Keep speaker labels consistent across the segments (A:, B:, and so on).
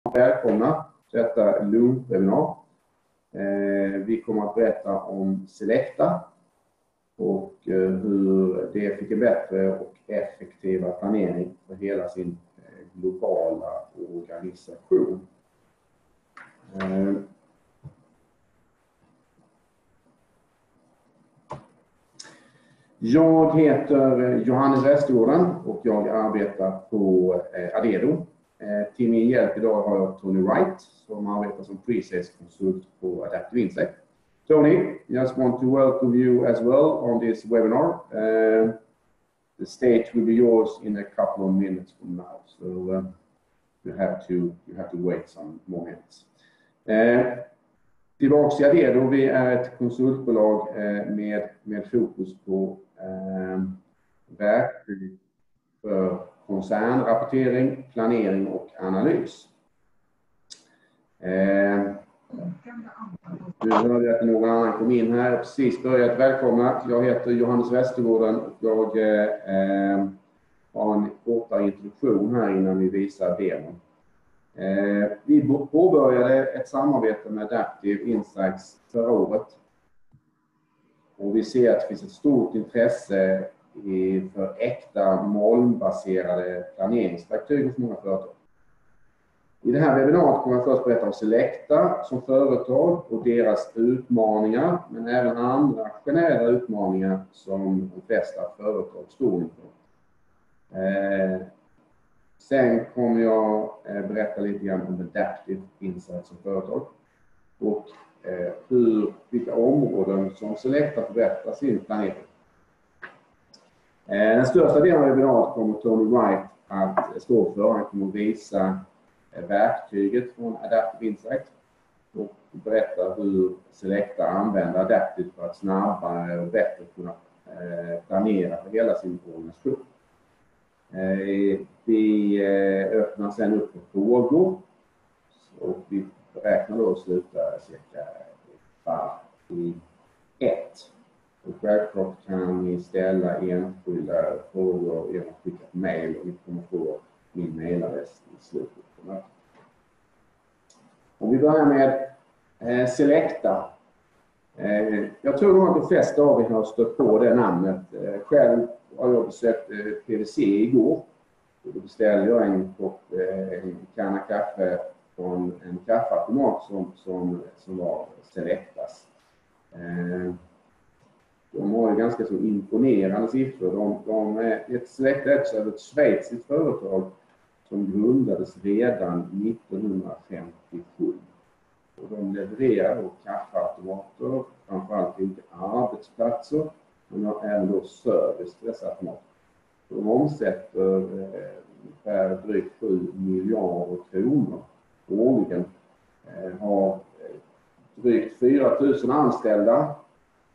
A: Välkomna till detta lunchwebinar. Vi kommer att berätta om Selecta och hur det fick en bättre och effektivare planering för hela sin globala organisation. Jag heter Johannes Westgården och jag arbetar på Adedo. Till min hjälp idag har jag Tony Wright som arbetar som pre-sales-konsult på Adaptive Insight. Tony, just want to welcome you as well on this webinar. The stage will be yours in a couple of minutes from now, so you have to wait some more minutes. Tillbaka till Adedo, vi är ett konsultbolag med fokus på verktyg för koncernrapportering, planering och analys. Nu hörde jag att någon annan kom in här. Precis börjat. Välkomna. Jag heter Johannes Westgården och jag har en kortare introduktion här innan vi visar demon. Vi påbörjade ett samarbete med Adaptive Insights förra året. Och vi ser att det finns ett stort intresse för äkta molnbaserade planeringsverktyg hos många företag. I det här webbinariet kommer jag först berätta om Selecta som företag och deras utmaningar, men även andra generella utmaningar som de flesta företag står inför. Sen kommer jag berätta lite grann om Adaptive Insights som företag och vilka områden som Selecta förbättrar sin planering. Den största delen av webbinariet kommer Tony Wright att stå för. Han kommer att visa verktyget från Adaptive Insight och berätta hur Selecta använder Adaptive för att snabbare och bättre kunna planera för hela sin organisation. Vi öppnar sen upp för frågor och vi beräknar då att sluta cirka i 1. Och självklart kan ni ställa enskilda frågor genom att skicka ett mejl och ni kommer få min mejladress i slutet på mötet. Om vi börjar med Selecta. Jag tror nog att de flesta av er har stött på det namnet. Själv har jag besökt PVC igår. Då beställde jag en kanna kaffe från en kaffeautomat som var Selectas. De har ju ganska så imponerande siffror. Selecta är ett schweiziskt företag som grundades redan 1957. Och de levererar då kaffeautomater, framförallt till arbetsplatser, men även då service till dessa automater. De omsätter ungefär drygt 7 miljarder kronor årligen. Har drygt 4 000 anställda.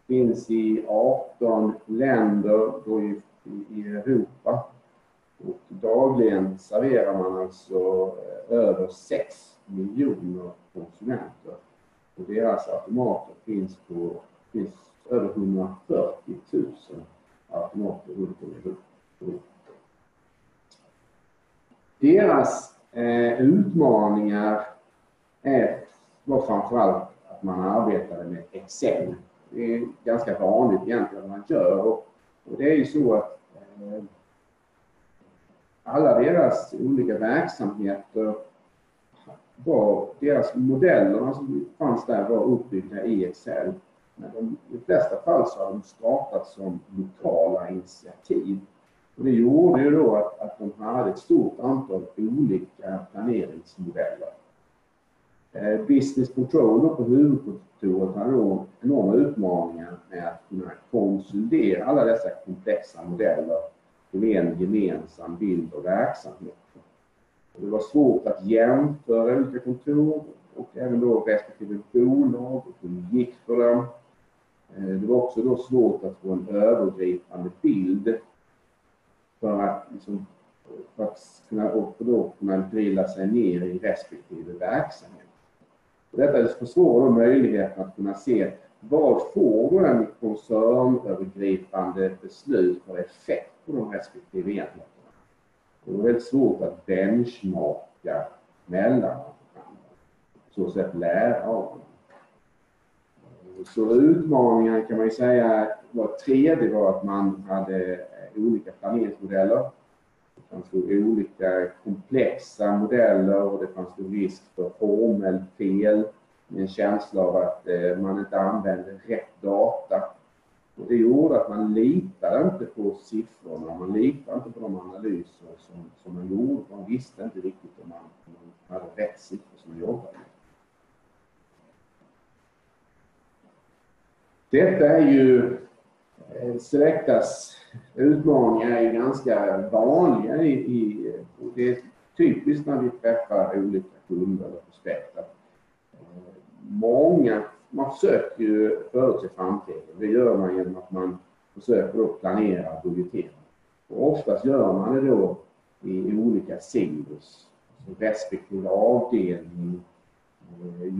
A: Finns i 18 länder då i Europa. Och dagligen serverar man alltså över 6 miljoner konsumenter. Och deras automater finns över 140 000 automater runt om i Europa. Deras utmaningar var framförallt att man arbetade med Excel. Det är ganska vanligt egentligen att man gör. Och det är ju så att alla deras olika verksamheter deras modeller som fanns där var uppbyggda i Excel. Men i de flesta fall så har de startat som lokala initiativ. Och det gjorde ju då att de hade ett stort antal olika planeringsmodeller. Business controller på huvudkontoret hade då enorma utmaningar med att kunna konsolidera alla dessa komplexa modeller till en gemensam bild och verksamhet. Det var svårt att jämföra olika kontor och även då respektive bolag och hur det gick för dem. Det var också då svårt att få en övergripande bild för att kunna drilla sig ner i respektive verksamhet. Och detta försvårar möjligheten att kunna se vad får en koncernövergripande beslut för effekt på de respektive enheterna. Det är väldigt svårt att benchmarka mellan. så sätt lära av dem. Så utmaningar kan man ju säga var tredje var att man hade olika planeringsmodeller. Det fanns olika komplexa modeller och det fanns risk för formellt fel med en känsla av att man inte använde rätt data. Och det gjorde att man litade inte på siffrorna, man litade inte på de analyser som man gjorde. Man visste inte riktigt om man hade rätt siffror som man jobbade med. Detta är ju Selectas utmaningar är ju ganska vanliga och det är typiskt när vi träffar olika kunder eller prospekt. Man försöker ju förutse framtiden. Det gör man genom att man försöker då planera och budgetera. Och oftast gör man det då i olika silos. Så respektive avdelning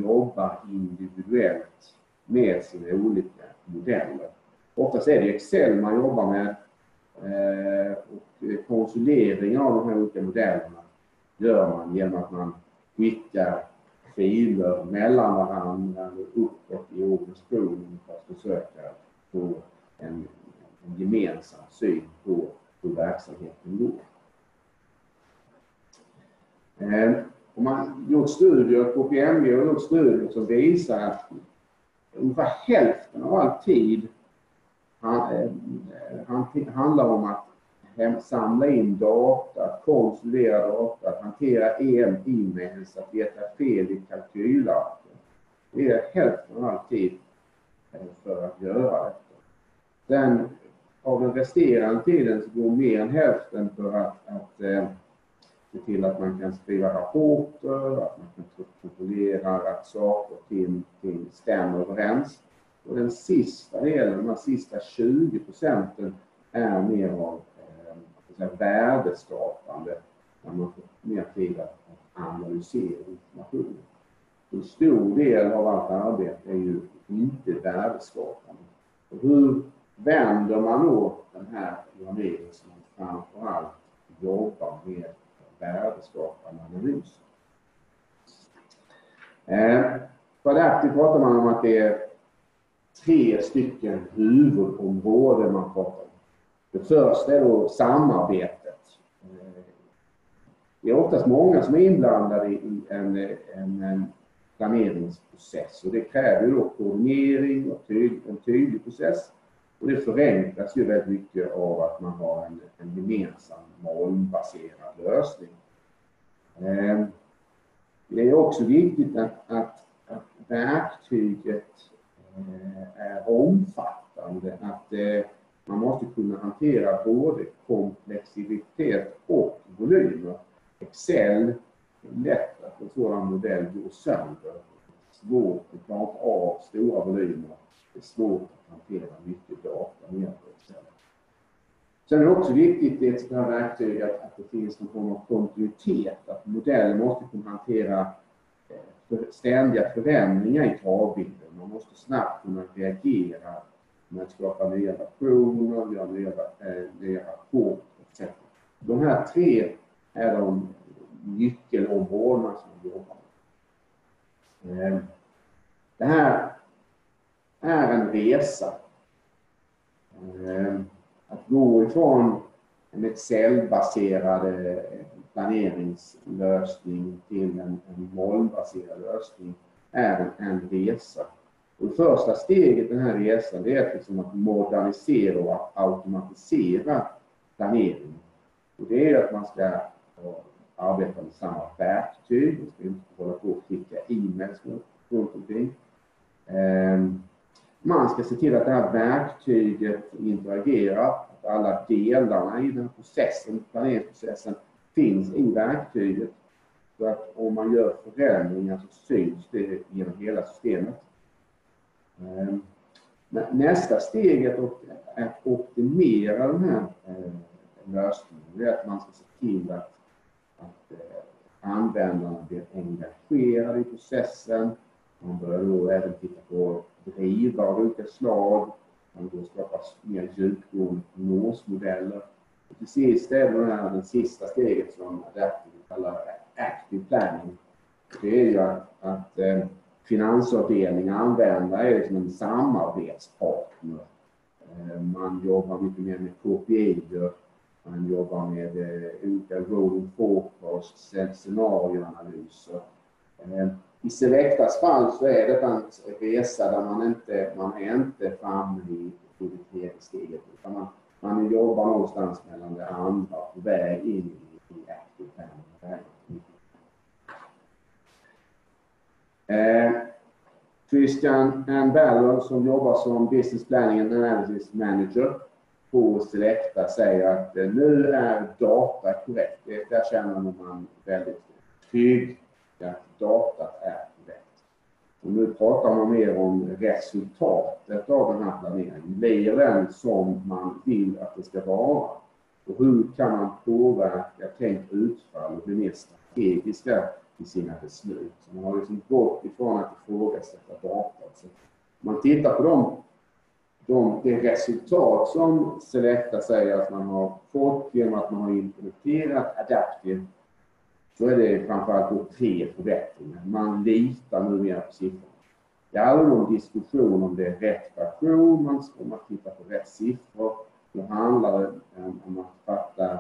A: jobbar individuellt med sina olika modeller. Oftast är det Excel man jobbar med och konsolidering av de här olika modellerna gör man genom att man skickar filer mellan varandra och uppåt i organisationen för att försöka få en gemensam syn på hur verksamheten går. Om man gjort studier på PMG och gjort studier som visar att ungefär hälften av all tid handlar om att samla in data, konsolidera data, att hantera e-mails, att leta fel i kalkylarten. Det är hälften av all tid för att göra detta. Sen av den resterande tiden så går mer än hälften för att se till att man kan skriva rapporter, att man kan kontrollera att saker och ting stämmer överens. Och den sista delen, de här sista 20% är mer av värdeskapande, när man får mer tid att analysera information. En stor del av allt arbete är ju inte värdeskapande. Och hur vänder man då den här pyramiden som framförallt jobbar med värdeskapande analys? För det pratar man om att det är 3 stycken huvudområden man pratar om. Det första är då samarbetet. Det är oftast många som är inblandade i en planeringsprocess och det kräver ju då koordinering och en tydlig process. Och det förenklas ju väldigt mycket av att man har en gemensam molnbaserad lösning. Det är också viktigt att verktyget är omfattande, att man måste kunna hantera både komplexitet och volymer. Excel är lätt att en sådan modell går sönder. Svårt att klara av stora volymer. Det är svårt att hantera mycket data med Excel. Sen är det också viktigt i ett sådant här verktyg att det finns någon form av kontinuitet. Att modellen måste kunna hantera ständiga förändringar i kravbilden. Man måste snabbt kunna reagera med att skapa nya versioner, göra nya rapporter etc. De här 3 är de nyckelområdena som vi jobbar med. Det här är en resa. Att gå ifrån en Excel-baserad planeringslösning till en molnbaserad lösning är en resa. Och det första steget i den här resan det är liksom att modernisera och automatisera planeringen. Och det är att man ska arbeta med samma verktyg. Man ska inte hålla på och skicka e-mails runt omkring. Man ska se till att det här verktyget interagerar, att alla delarna i den processen, planeringsprocessen, finns i verktyget. Så att om man gör förändringar så syns det genom hela systemet. Nästa steg är att optimera den här lösningen. Det är att man ska se till att användarna blir engagerade i processen. Man börjar då även titta på drivare av olika slag. Man då skapar mer djupgående prognosmodeller. Och till sist är det den sista steget som vi kallar active planning. det är ju att finansavdelning använda är liksom en samarbetspartner. Man jobbar mycket mer med KPI-er, man jobbar med olika rolling forecast, scenarioanalyser. I Selectas fall så är det en resa där man är inte framme i budgeteringssteget, utan man jobbar någonstans mellan det andra på väg in i active planning. Christian Baller som jobbar som Business Planning and Analysis Manager på Selecta säger att nu är data korrekt. Där känner man väldigt trygg att datat är korrekt. Och nu pratar man mer om resultatet av den här planeringen. Blir den som man vill att det ska vara? Och hur kan man påverka tänkt utfall och bli mer strategiska i sina beslut? Så man har liksom gått ifrån att ifrågasätta datat. Så man tittar på det resultat som Selecta säger att man har fått genom att man har implementerat adaptive, så är det framförallt 3 förbättringar. Man litar nu mer på siffrorna. Det är en diskussion om det är rätt version, om man tittar på rätt siffror. Då handlar det om att fatta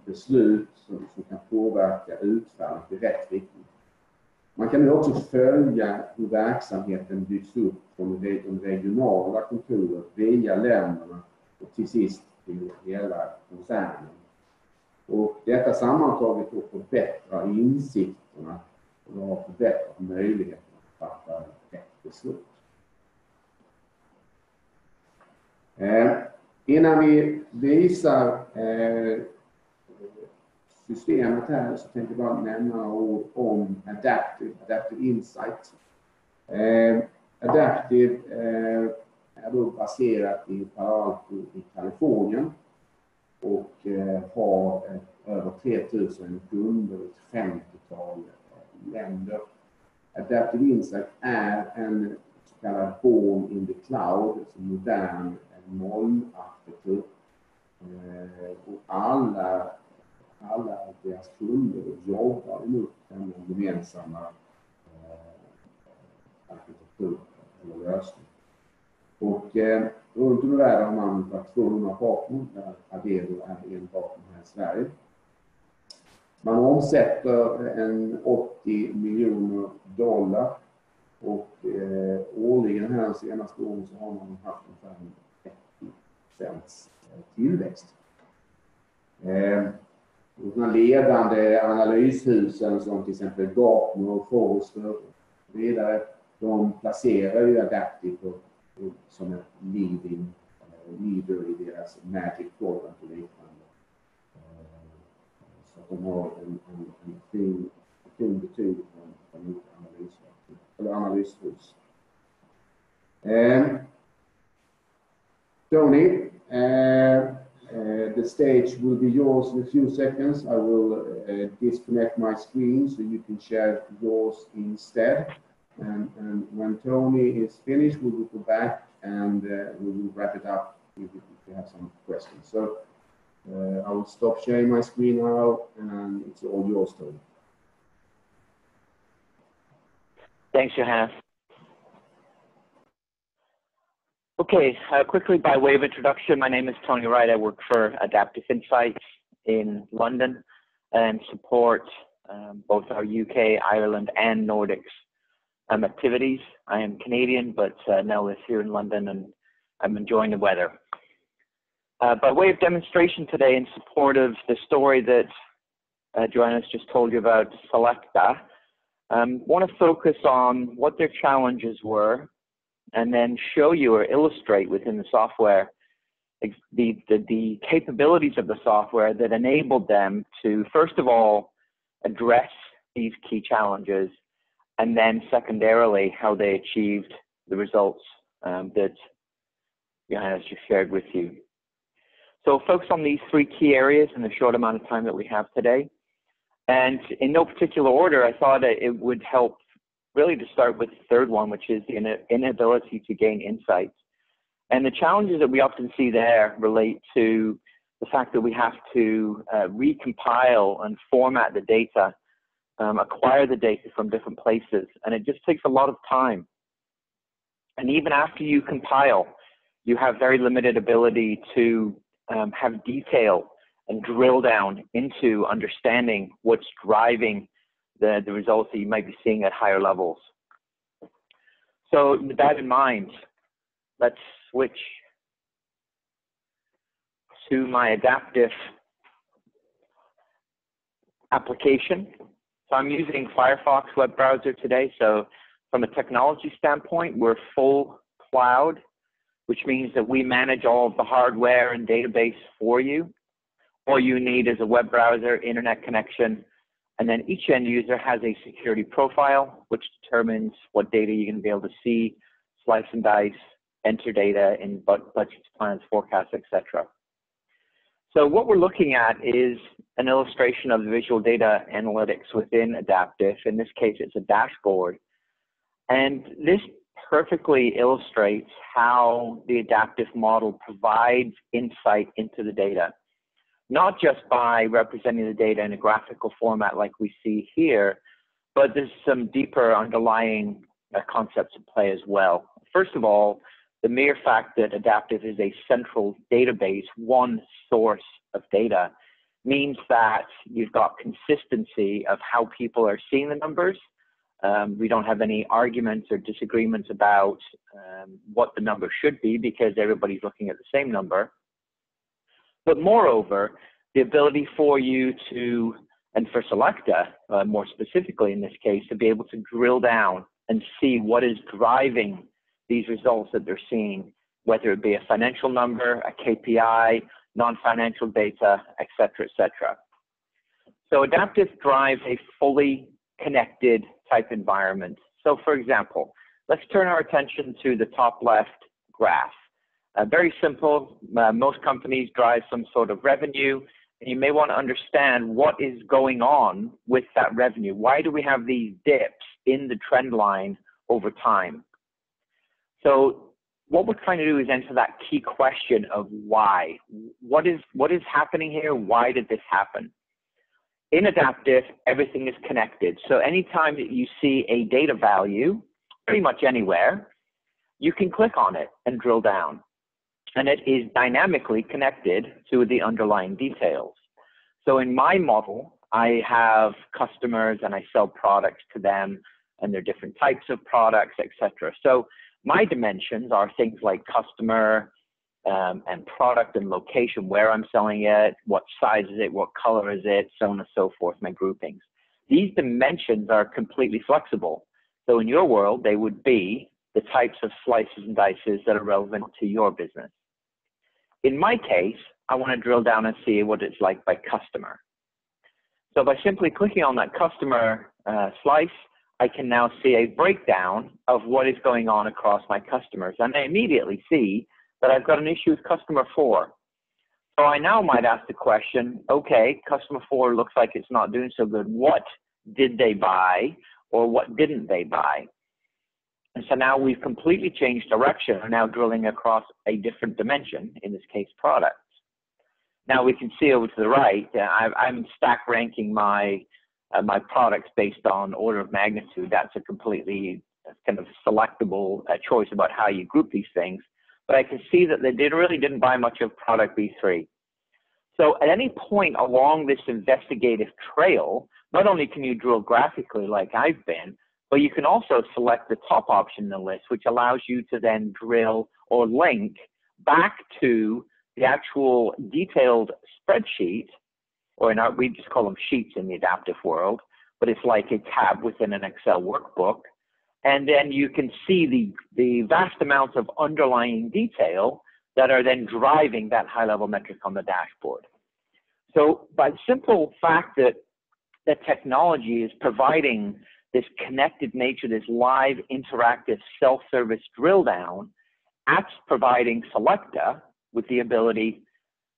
A: beslut som kan påverka utfallet i rätt riktning. Man kan nu också följa hur verksamheten byggs upp från de regionala kontoren via länderna och till sist till hela koncernen. Och detta sammantaget då förbättrar insikterna och har förbättrat möjligheten att fatta rätt beslut. Innan vi visar systemet här så tänkte jag bara nämna några ord om adaptive insight. Adaptive är då baserat i Palo Alto i Kalifornien och har över 3000 kunder i ett 50-tal länder. Adaptive insight är en så kallad born in the cloud, en modern molnarkitektur. Och alla deras kunder jobbar emot den gemensamma arkitektur eller lösning. Och runt om i världen har man ungefär 200 partner, där erbjuder är en partner här i Sverige. Man omsätter en $80 miljoner och årligen här de senaste åren så har man haft ungefär 30% tillväxt. De ledande analyshusen som till exempel Gartner och Forrester och vidare, de placerar ju Adaptive som en leader i deras Magic Quadrant och liknande. Så att de har en fin betyg från analyshus. Tony, the stage will be yours in a few seconds. I will disconnect my screen so you can share yours instead. And when Tony is finished, we will go back and we will wrap it up if you have some questions. So I will stop sharing my screen now, and it's all yours, Tony.
B: Thanks, Johannes. Okay, quickly by way of introduction, my name is Tony Wright. I work for Adaptive Insights in London and support both our UK, Ireland and Nordics activities. I am Canadian, but now live here in London and I'm enjoying the weather. By way of demonstration today in support of the story that Johannes just told you about Selecta, want to focus on what their challenges were and then show you or illustrate within the software the capabilities of the software that enabled them to, first of all, address these key challenges, and then secondarily, how they achieved the results that Johannes just shared with you. So focus on these 3 key areas in the short amount of time that we have today. And in no particular order, I thought it would help really to start with the third one, which is the inability to gain insights. And the challenges that we often see there relate to the fact that we have to recompile and format the data acquire the data from different places, and it just takes a lot of time. And even after you compile, you have very limited ability to have detail and drill down into understanding what's driving the results that you might be seeing at higher levels. So with that in mind, let's switch to my adaptive application. So I'm using Firefox web browser today. So from a technology standpoint, we're full cloud, which means that we manage all of the hardware and database for you. All you need is a web browser, internet connection, and then each end user has a security profile, which determines what data you're going to be able to see, slice and dice, enter data in budgets, plans, forecasts, etc. So what we're looking at is an illustration of the visual data analytics within Adaptive. In this case, it's a dashboard. And this perfectly illustrates how the adaptive model provides insight into the data, not just by representing the data in a graphical format like we see here, but there's some deeper underlying concepts at play as well. First of all, the mere fact that Adaptive is a central database, one source of data, means that you've got consistency of how people are seeing the numbers. We don't have any arguments or disagreements about what the number should be because everybody's looking at the same number. But moreover, the ability for you to, and for Selecta, more specifically in this case, to be able to drill down and see what is driving these results that they're seeing, whether it be a financial number, a KPI, non-financial data, et cetera, et cetera. So Adaptive drives a fully connected type environment. So for example, let's turn our attention to the top left graph. Very simple. Most companies drive some sort of revenue, and you may want to understand what is going on with that revenue. Why do we have these dips in the trend line over time? So what we're trying to do is answer that key question of why. What is happening here? Why did this happen? In Adaptive, everything is connected. So anytime that you see a data value, pretty much anywhere, you can click on it and drill down. And it is dynamically connected to the underlying details. So in my model, I have customers and I sell products to them, and there are different types of products, etc. So my dimensions are things like customer and product and location, where I'm selling it, what size is it, what color is it, so on and so forth, my groupings. These dimensions are completely flexible. So in your world, they would be the types of slices and dices that are relevant to your business. In my case, I want to drill down and see what it's like by customer. So by simply clicking on that customer slice, I can now see a breakdown of what is going on across my customers. And I immediately see that I've got an issue with customer 4. So I now might ask the question, okay, customer 4 looks like it's not doing so good. What did they buy or what didn't they buy? And so now we've completely changed direction. We're now drilling across a different dimension, in this case, products. Now we can see over to the right, I'm stack ranking my products based on order of magnitude. That's a completely kind of selectable choice about how you group these things. But I can see that they really didn't buy much of product B3. So at any point along this investigative trail, not only can you drill graphically like I've been, but you can also select the top option in the list, which allows you to then drill or link back to the actual detailed spreadsheet, or we just call them sheets in the adaptive world, but it's like a tab within an Excel workbook. And then you can see the vast amounts of underlying detail that are then driving that high-level metric on the dashboard. So by the simple fact that the technology is providing this connected nature, this live, interactive, self-service drill down, that's providing Selecta with the ability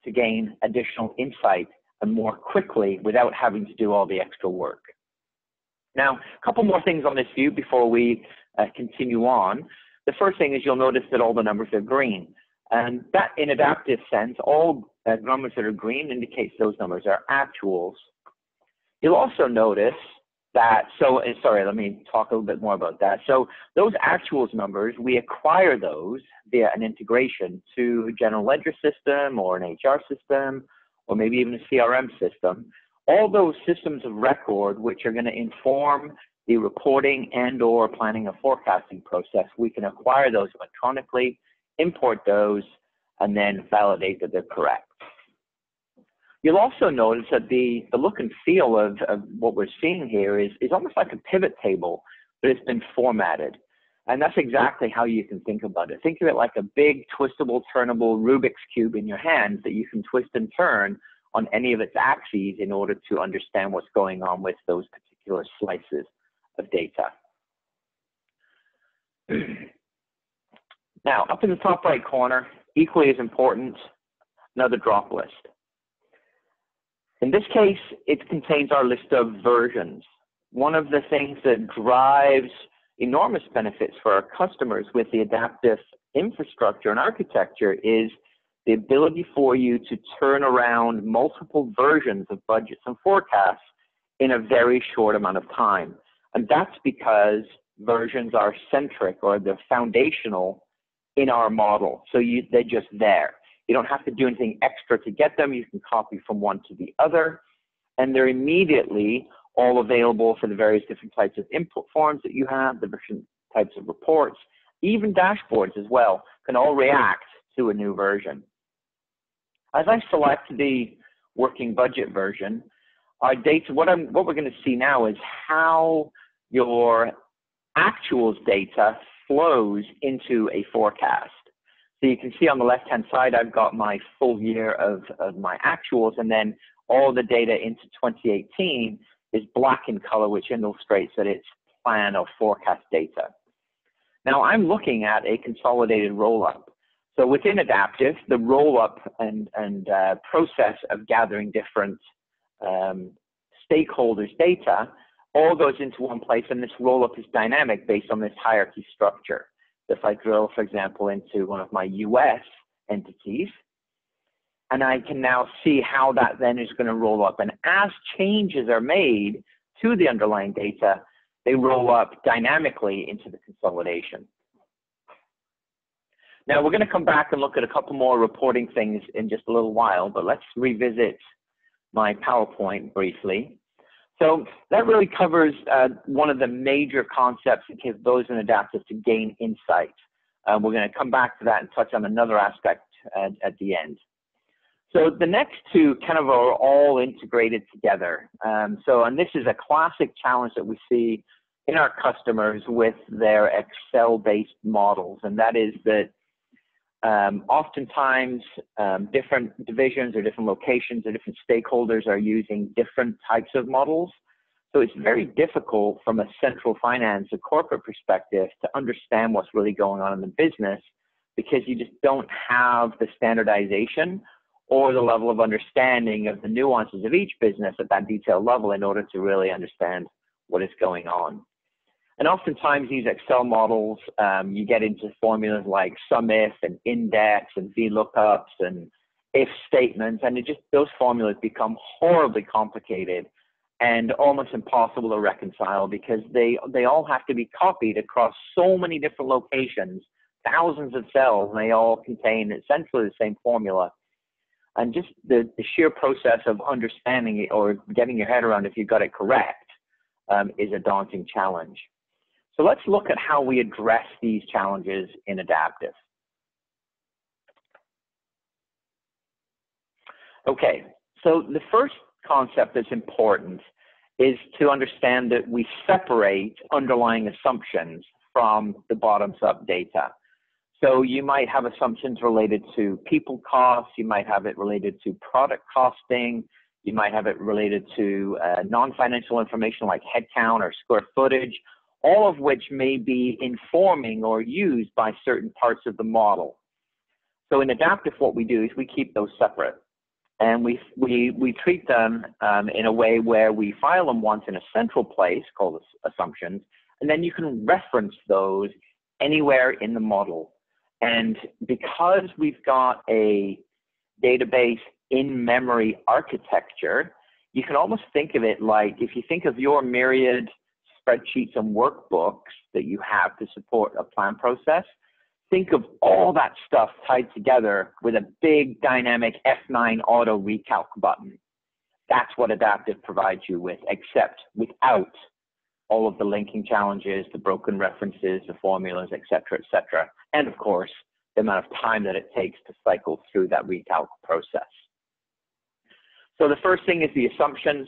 B: to gain additional insight and more quickly without having to do all the extra work. Now, a couple more things on this view before we continue on. The first thing is you'll notice that all the numbers are green. And that, in adaptive sense, all numbers that are green indicates those numbers are actuals. You'll also notice sorry, let me talk a little bit more about that. So those actuals numbers, we acquire those via an integration to a general ledger system or an HR system, or maybe even a CRM system. All those systems of record, which are going to inform the reporting and or planning and forecasting process, we can acquire those electronically, import those, and then validate that they're correct. You'll also notice that the look and feel of what we're seeing here is almost like a pivot table, but it's been formatted. And that's exactly how you can think about it. Think of it like a big twistable, turnable Rubik's Cube in your hands that you can twist and turn on any of its axes in order to understand what's going on with those particular slices of data. Now, up in the top right corner, equally as important, another drop list. In this case, it contains our list of versions. One of the things that drives enormous benefits for our customers with the adaptive infrastructure and architecture is the ability for you to turn around multiple versions of budgets and forecasts in a very short amount of time. And that's because versions are centric, or they're foundational in our model. So they're just there. You don't have to do anything extra to get them. You can copy from one to the other, and they're immediately all available for the various different types of input forms that you have, the different types of reports, even dashboards as well, can all react to a new version. As I select the working budget version, our data, what we're going to see now is how your actuals data flows into a forecast. So you can see on the left-hand side, I've got my full year of my actuals, and then all the data into 2018 is black in color, which illustrates that it's plan or forecast data. Now I'm looking at a consolidated roll-up. So within Adaptive, the roll-up and process of gathering different stakeholders' data all goes into one place, and this roll-up is dynamic based on this hierarchy structure. If I drill, for example, into one of my US entities, and I can now see how that then is going to roll up. And as changes are made to the underlying data, they roll up dynamically into the consolidation. Now we're going to come back and look at a couple more reporting things in just a little while, but let's revisit my PowerPoint briefly. So that really covers one of the major concepts that gives those in Adaptive to gain insight. We're going to come back to that and touch on another aspect at the end. So the next two kind of are all integrated together. And this is a classic challenge that we see in our customers with their Excel-based models, and that is that oftentimes different divisions or different locations or different stakeholders are using different types of models. So it's very difficult from a central finance or corporate perspective to understand what's really going on in the business, because you just don't have the standardization or the level of understanding of the nuances of each business at that detailed level in order to really understand what is going on. And oftentimes these Excel models, you get into formulas like SUMIF and index and VLOOKUPs and if statements, and those formulas become horribly complicated and almost impossible to reconcile, because they all have to be copied across so many different locations, thousands of cells, and they all contain essentially the same formula. And just the sheer process of understanding it or getting your head around if you got it correct is a daunting challenge. So let's look at how we address these challenges in Adaptive. Okay, so the first concept that's important is to understand that we separate underlying assumptions from the bottoms-up data. So you might have assumptions related to people costs, you might have it related to product costing, you might have it related to non-financial information like headcount or square footage, all of which may be informing or used by certain parts of the model. So in Adaptive, what we do is we keep those separate, and we treat them in a way where we file them once in a central place called assumptions, and then you can reference those anywhere in the model. And because we've got a database in-memory architecture, you can almost think of it like, if you think of your myriad spreadsheets and workbooks that you have to support a plan process, think of all that stuff tied together with a big dynamic F9 auto recalc button. That's what Adaptive provides you with, except without all of the linking challenges, the broken references, the formulas, et cetera, and of course, the amount of time that it takes to cycle through that recalc process. So the first thing is the assumptions.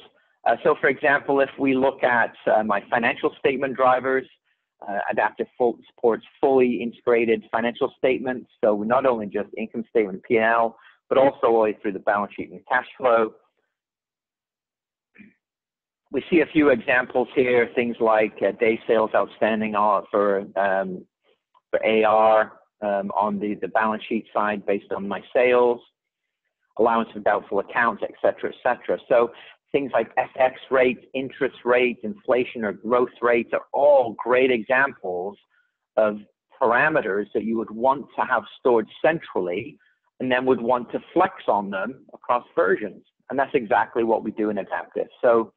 B: So for example, if we look at my financial statement drivers, Adaptive supports fully integrated financial statements. So not only just income statement, P&L, but also all the way through the balance sheet and cash flow. We see a few examples here, things like day sales outstanding for AR on the balance sheet side based on my sales, allowance for doubtful accounts, et cetera, et cetera. So things like FX rates, interest rates, inflation or growth rates are all great examples of parameters that you would want to have stored centrally and then would want to flex on them across versions. And that's exactly what we do in Adaptive. So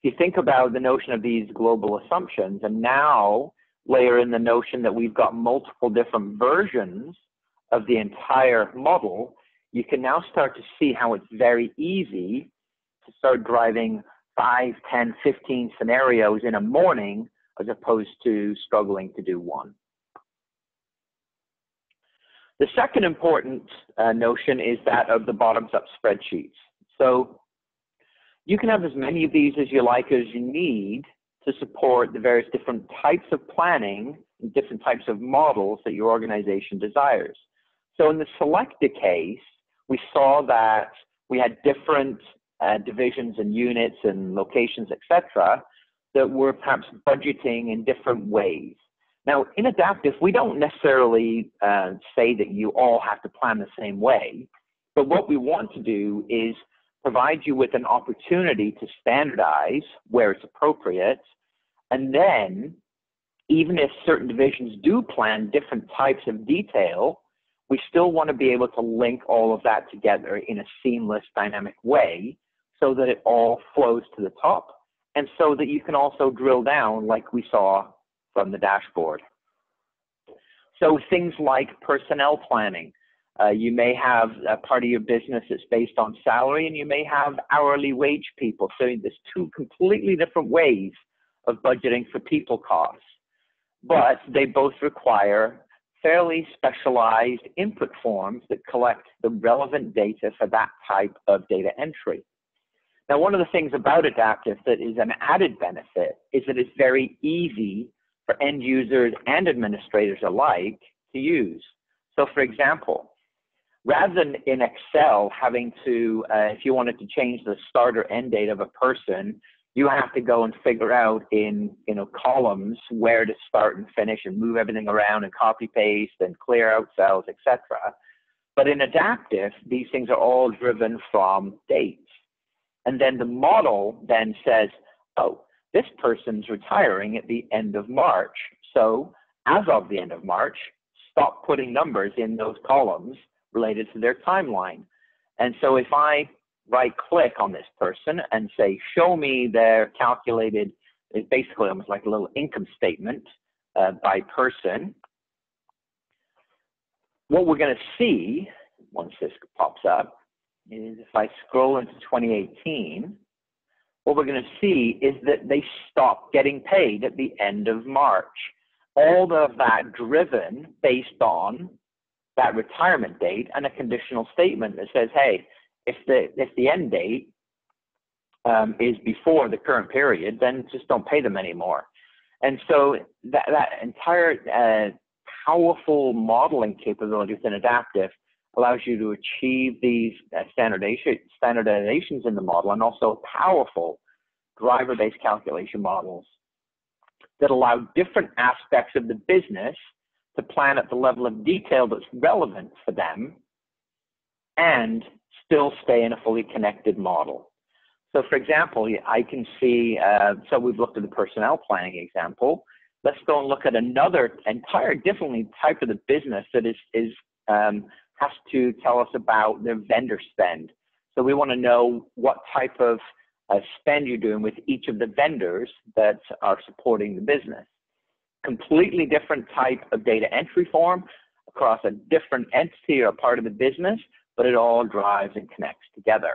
B: if you think about the notion of these global assumptions and now layer in the notion that we've got multiple different versions of the entire model, you can now start to see how it's very easy to start driving 5, 10, 15 scenarios in a morning as opposed to struggling to do one. The second important notion is that of the bottoms-up spreadsheets. So you can have as many of these as you like, as you need to support the various different types of planning and different types of models that your organization desires. So in the Selecta case, we saw that we had different divisions and units and locations, etc., that were perhaps budgeting in different ways. Now, in Adaptive, we don't necessarily say that you all have to plan the same way, but what we want to do is provide you with an opportunity to standardize where it's appropriate, and then even if certain divisions do plan different types of detail, we still want to be able to link all of that together in a seamless, dynamic way so that it all flows to the top, and so that you can also drill down like we saw from the dashboard. So things like personnel planning. You may have a part of your business that's based on salary, and you may have hourly wage people. So there's two completely different ways of budgeting for people costs, but they both require fairly specialized input forms that collect the relevant data for that type of data entry. Now, one of the things about Adaptive that is an added benefit is that it's very easy for end users and administrators alike to use. So for example, rather than in Excel having to, if you wanted to change the start or end date of a person, you have to go and figure out in columns where to start and finish and move everything around and copy paste and clear out cells, etc. But in Adaptive, these things are all driven from dates. And then the model then says, oh, this person's retiring at the end of March. So as of the end of March, stop putting numbers in those columns related to their timeline. And so if I right click on this person and say, show me their calculated, it's basically almost like a little income statement by person. What we're going to see once this pops up is if I scroll into 2018, what we're going to see is that they stop getting paid at the end of March. All of that driven based on that retirement date and a conditional statement that says, hey, if the end date is before the current period, then just don't pay them anymore. And so that entire powerful modeling capability within Adaptive allows you to achieve these standardizations in the model, and also powerful driver-based calculation models that allow different aspects of the business to plan at the level of detail that's relevant for them and still stay in a fully connected model. So for example, I can see, so we've looked at the personnel planning example. Let's go and look at another entire different type of the business that has to tell us about their vendor spend. So we want to know what type of spend you're doing with each of the vendors that are supporting the business. Completely different type of data entry form across a different entity or part of the business, but it all drives and connects together.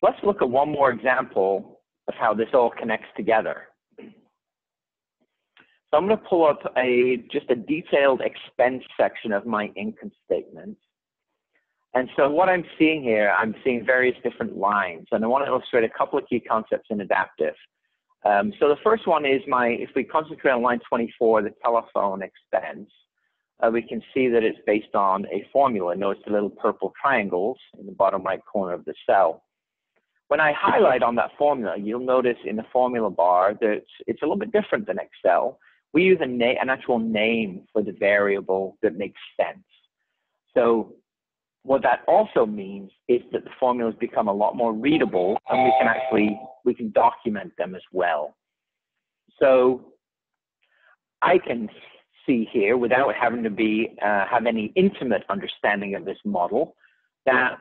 B: Let's look at one more example of how this all connects together. So I'm going to pull up just a detailed expense section of my income statement. And so what I'm seeing here, I'm seeing various different lines, and I want to illustrate a couple of key concepts in adaptive. So the first one is if we concentrate on line 24, the telephone expense, we can see that it's based on a formula. Notice the little purple triangles in the bottom right corner of the cell. When I highlight on that formula, you'll notice in the formula bar that it's a little bit different than Excel. We use an actual name for the variable that makes sense. So what that also means is that the formulas become a lot more readable, and we can document them as well. So I can see here, without having to have any intimate understanding of this model, that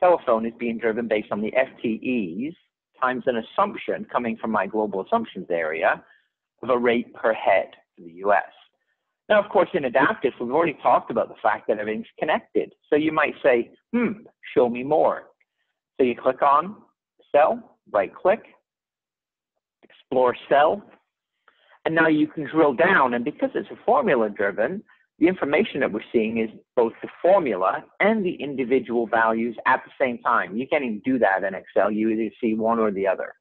B: telephone is being driven based on the FTEs times an assumption coming from my global assumptions area of a rate per head for the US. Now, of course, in adaptive, we've already talked about the fact that everything's connected. So you might say, show me more. So you click on cell, right click, explore cell, and now you can drill down. And because it's a formula driven, the information that we're seeing is both the formula and the individual values at the same time. You can't even do that in Excel. You either see one or the other.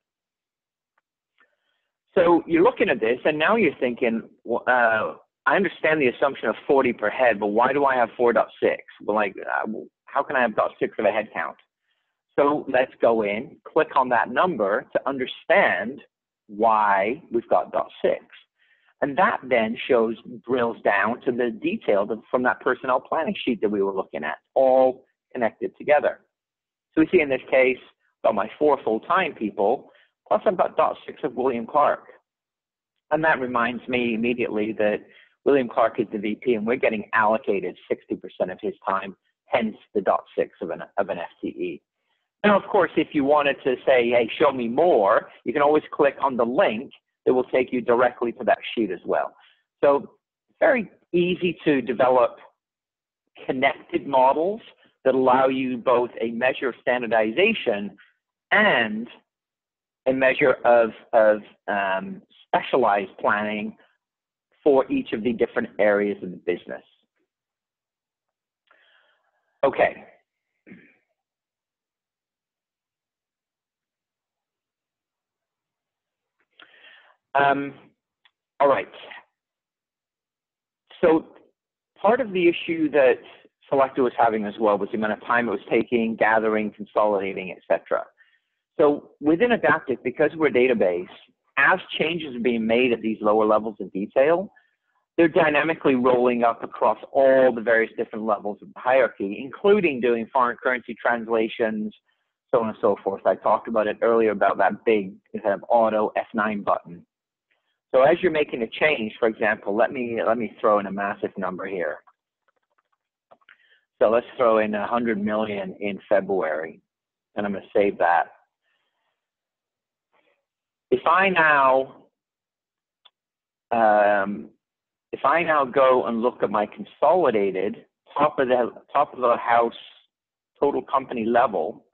B: So you're looking at this, and now you're thinking, I understand the assumption of 40 per head, but why do I have 4.6? Well, how can I have 0.6 of a head count? So let's go in, click on that number to understand why we've got 0.6. And that then drills down to the detail from that personnel planning sheet that we were looking at, all connected together. So we see in this case, got my 4 full-time people, plus I've got 0.6 of William Clark. And that reminds me immediately that William Clark is the VP, and we're getting allocated 60% of his time, hence the 0.6 of an FTE. Now, of course, if you wanted to say, hey, show me more, you can always click on the link that will take you directly to that sheet as well. So very easy to develop connected models that allow you both a measure of standardization and a measure of specialized planning for each of the different areas of the business. Okay. All right. So part of the issue that Selecta was having as well was the amount of time it was taking, gathering, consolidating, etc. So within Adaptive, because we're a database, as changes are being made at these lower levels of detail, they're dynamically rolling up across all the various different levels of the hierarchy, including doing foreign currency translations, so on and so forth. I talked about it earlier about that big kind of auto F9 button. So as you're making a change, for example, let me throw in a massive number here. So let's throw in 100 million in February, and I'm going to save that. If I now go and look at my consolidated top of the house total company level,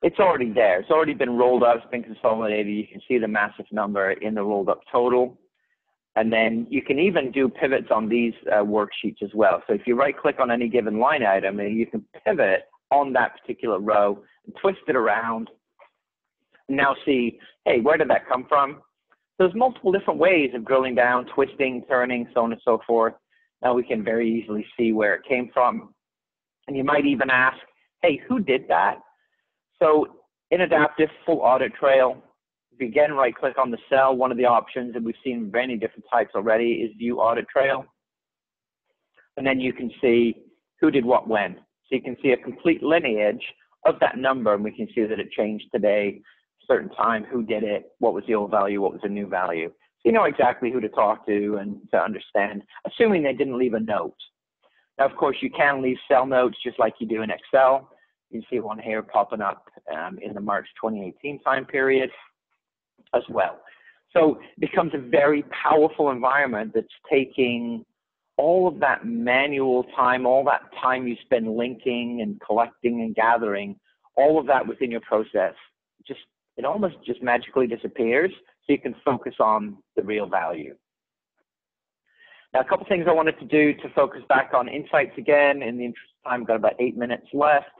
B: it's already there. It's already been rolled up. It's been consolidated. You can see the massive number in the rolled up total. And then you can even do pivots on these worksheets as well. So if you right click on any given line item, you can pivot on that particular row and twist it around. And now see, hey, where did that come from? There's multiple different ways of drilling down, twisting, turning, so on and so forth. Now we can very easily see where it came from. And you might even ask, hey, who did that? So in Adaptive, full audit trail. If you again right click on the cell, one of the options, and we've seen many different types already, is view audit trail. And then you can see who did what when. So you can see a complete lineage of that number, and we can see that it changed today, certain time, who did it, what was the old value, what was the new value. So you know exactly who to talk to and to understand, assuming they didn't leave a note. Now, of course, you can leave cell notes just like you do in Excel. You see one here popping up in the March 2018 time period as well. So it becomes a very powerful environment that's taking all of that manual time, all that time you spend linking and collecting and gathering, all of that within your process, it almost just magically disappears, so you can focus on the real value. Now, a couple things I wanted to do to focus back on insights again. In the interest of time, I've got about 8 minutes left.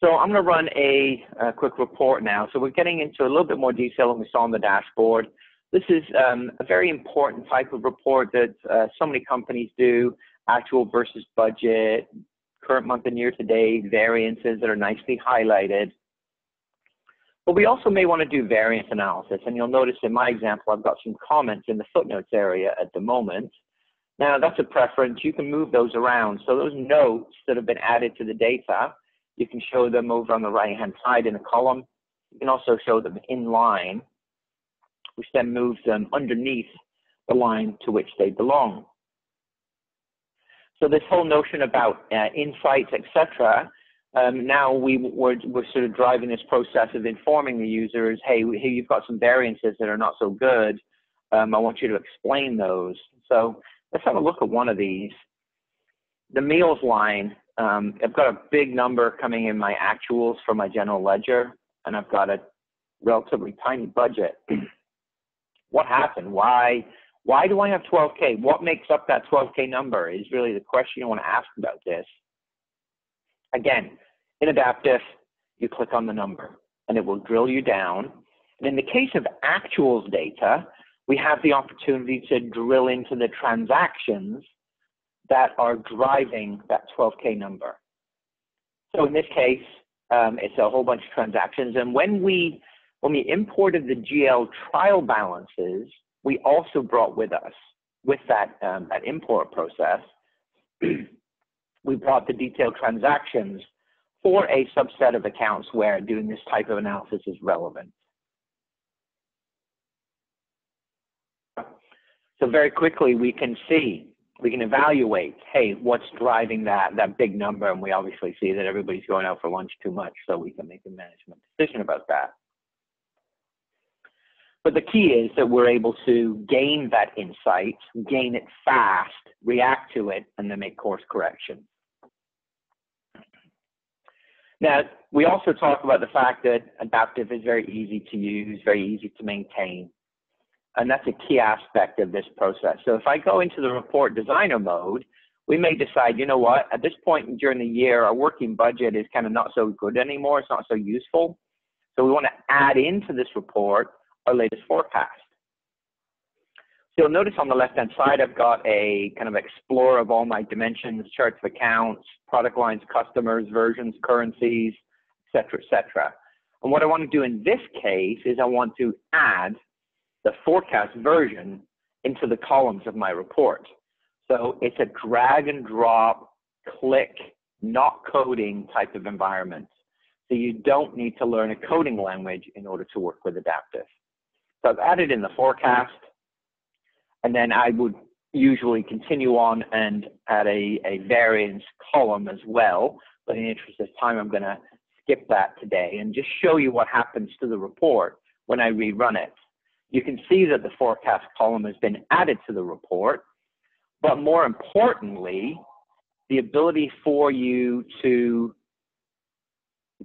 B: So I'm going to run a quick report now. So we're getting into a little bit more detail than we saw on the dashboard. This is a very important type of report that so many companies do: actual versus budget, current month and year to date, variances that are nicely highlighted. But we also may want to do variance analysis. And you'll notice in my example, I've got some comments in the footnotes area at the moment. Now, that's a preference. You can move those around. So those notes that have been added to the data, you can show them over on the right-hand side in a column. You can also show them in line, which then moves them underneath the line to which they belong. So this whole notion about insights, etc., now we're sort of driving this process of informing the users, hey, you've got some variances that are not so good. I want you to explain those. So let's have a look at one of these. The meals line, I've got a big number coming in my actuals for my general ledger, and I've got a relatively tiny budget. What happened? Why do I have 12K? What makes up that 12K number is really the question you want to ask about this. Again, in Adaptive, you click on the number and it will drill you down. And in the case of actuals data, we have the opportunity to drill into the transactions that are driving that 12K number. So in this case, it's a whole bunch of transactions. And when we imported the GL trial balances, we also brought with us, with that import process, we brought the detailed transactions for a subset of accounts where doing this type of analysis is relevant. So very quickly we can evaluate, hey, what's driving that big number? And we obviously see that everybody's going out for lunch too much, so we can make a management decision about that. But the key is that we're able to gain that insight, gain it fast, react to it, and then make course corrections. Now, we also talk about the fact that Adaptive is very easy to use, very easy to maintain. And that's a key aspect of this process. So if I go into the report designer mode, we may decide, you know what, at this point during the year, our working budget is kind of not so good anymore. It's not so useful. So we want to add into this report our latest forecast. So you'll notice on the left-hand side, I've got a kind of explorer of all my dimensions, charts of accounts, product lines, customers, versions, currencies, et cetera, And what I want to do in this case is I want to add the forecast version into the columns of my report. So it's a drag and drop, click, not coding type of environment. So you don't need to learn a coding language in order to work with Adaptive. So I've added in the forecast, and then I would usually continue on and add a variance column as well. But in the interest of time, I'm going to skip that today and just show you what happens to the report when I rerun it. You can see that the forecast column has been added to the report, but more importantly, the ability for you to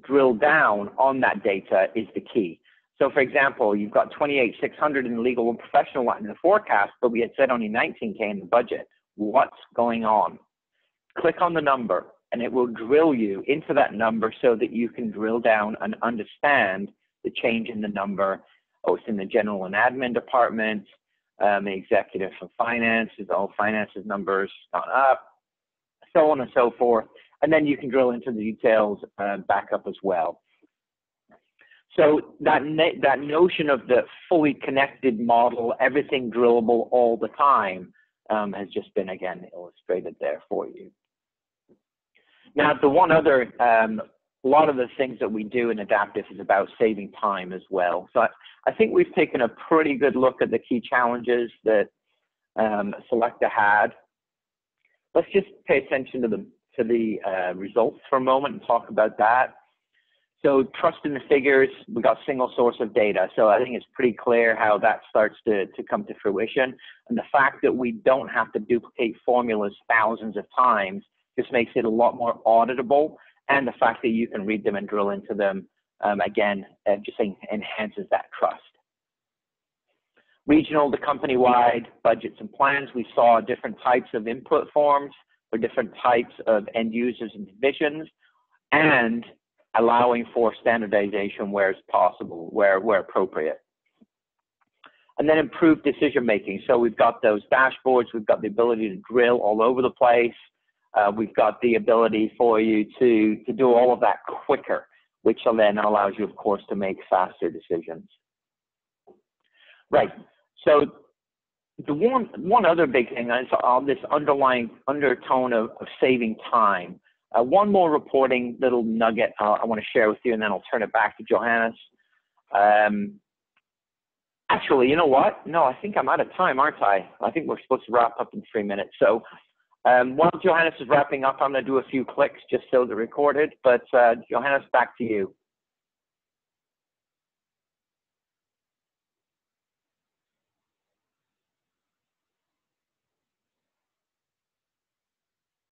B: drill down on that data is the key. So for example, you've got 28,600 in the legal and professional line in the forecast, but we had said only 19K in the budget. What's going on? Click on the number and it will drill you into that number so that you can drill down and understand the change in the number. Oh, it's in the general and admin department, the executive for finance, is all finances numbers gone up, so on and so forth. And then you can drill into the details back up as well. So that notion of the fully connected model, everything drillable all the time, has just been, again, illustrated there for you. Now, the one other, a lot of the things that we do in Adaptive is about saving time as well. So I think we've taken a pretty good look at the key challenges that Selecta had. Let's just pay attention to the to the results for a moment and talk about that. So trust in the figures, we got single source of data. So I think it's pretty clear how that starts to come to fruition. And the fact that we don't have to duplicate formulas thousands of times just makes it a lot more auditable. And the fact that you can read them and drill into them, again, just enhances that trust. Regional to company-wide budgets and plans, we saw different types of input forms for different types of end users and divisions, and allowing for standardization where it's possible, where appropriate. And then improved decision making. So we've got those dashboards, we've got the ability to drill all over the place. We've got the ability for you to do all of that quicker, which then allows you, of course, to make faster decisions. Right. So the one other big thing is on this underlying undertone of saving time. One more reporting little nugget I want to share with you, and then I'll turn it back to Johannes. Actually, you know what? No, I think I'm out of time, aren't I? I think we're supposed to wrap up in 3 minutes. So while Johannes is wrapping up, I'm going to do a few clicks just so they're recorded. But Johannes, back to you.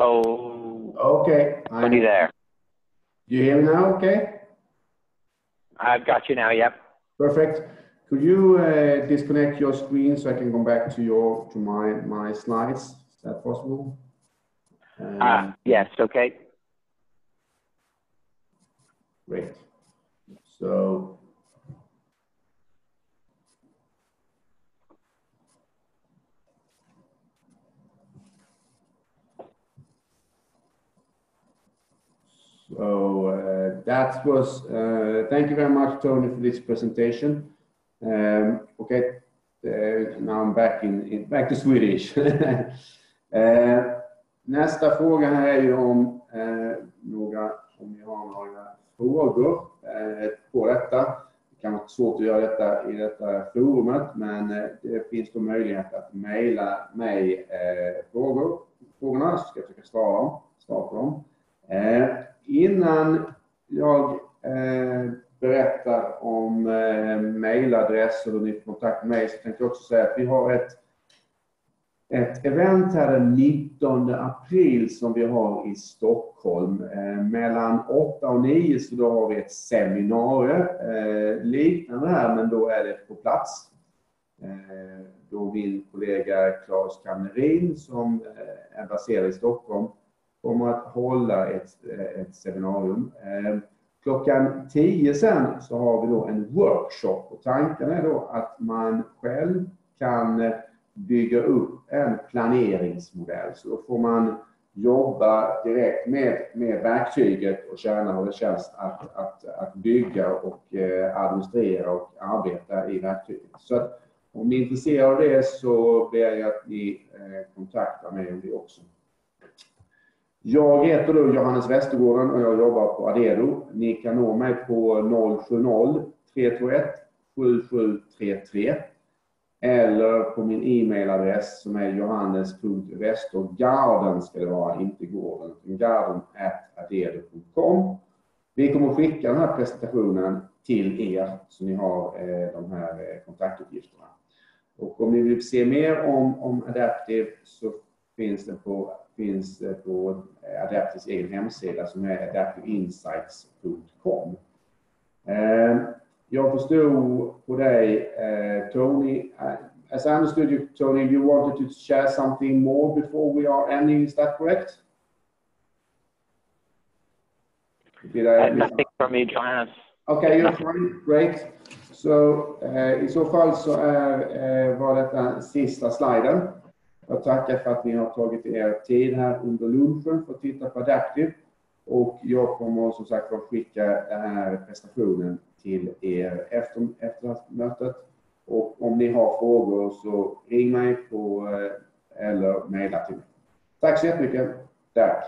B: Oh,
A: okay.
B: Are you there?
A: You hear me now? Okay.
B: I've got you now. Yep.
A: Perfect. Could you disconnect your screen so I can go back to my slides? Is that possible?
B: Yes. Okay.
A: Great. So. So that was, thank you very much, Tony, for this presentation. Okay, now I'm back back to Swedish. Nästa fråga här är ju om ni har några frågor på detta. Det kan vara svårt att göra detta i detta forumet, men det finns då möjlighet att mejla mig frågorna, så ska jag försöka svara på dem. Innan jag berättar om mejladresser och ni får kontakt med mig, så tänkte jag också säga att vi har ett event här den 19 april som vi har i Stockholm. Mellan 8 och 9 så då har vi ett seminarium liknande här, men då är det på plats. Då min kollega Claes Kamnerin, som är baserad i Stockholm, kommer att hålla ett seminarium. Klockan 10 sen så har vi då en workshop, och tanken är då att man själv kan bygga upp en planeringsmodell. Så då får man jobba direkt med verktyget och känna hur det känns att bygga och administrera och arbeta i verktyget. Så att om ni är intresserade av det så ber jag att ni kontaktar mig om det också. Jag heter då Johannes Westergården och jag jobbar på Adedo. Ni kan nå mig på 070-321-7733 eller på min e-mailadress som är johannes.westergarden, ska det vara, inte gården, garden@adedo.com. Vi kommer skicka den här presentationen till er så ni har de här kontaktuppgifterna. Och om ni vill se mer om Adaptive så finns det på Adaptives egen hemsida som är adaptiveinsights.com. Jag förstod på dig, Tony, as I understood you, Tony, you wanted to share something more before we are ending, is that correct?
B: Nothing from me, Johannes.
A: Okay, you're fine, great. Så i så fall så var detta sista sliden. Jag tackar för att ni har tagit er tid här under lunchen för att titta på Adaptive. Och jag kommer som sagt att skicka den här presentationen till er efter mötet. Och om ni har frågor så ring mig eller mejla till mig. Tack så jättemycket. Tack.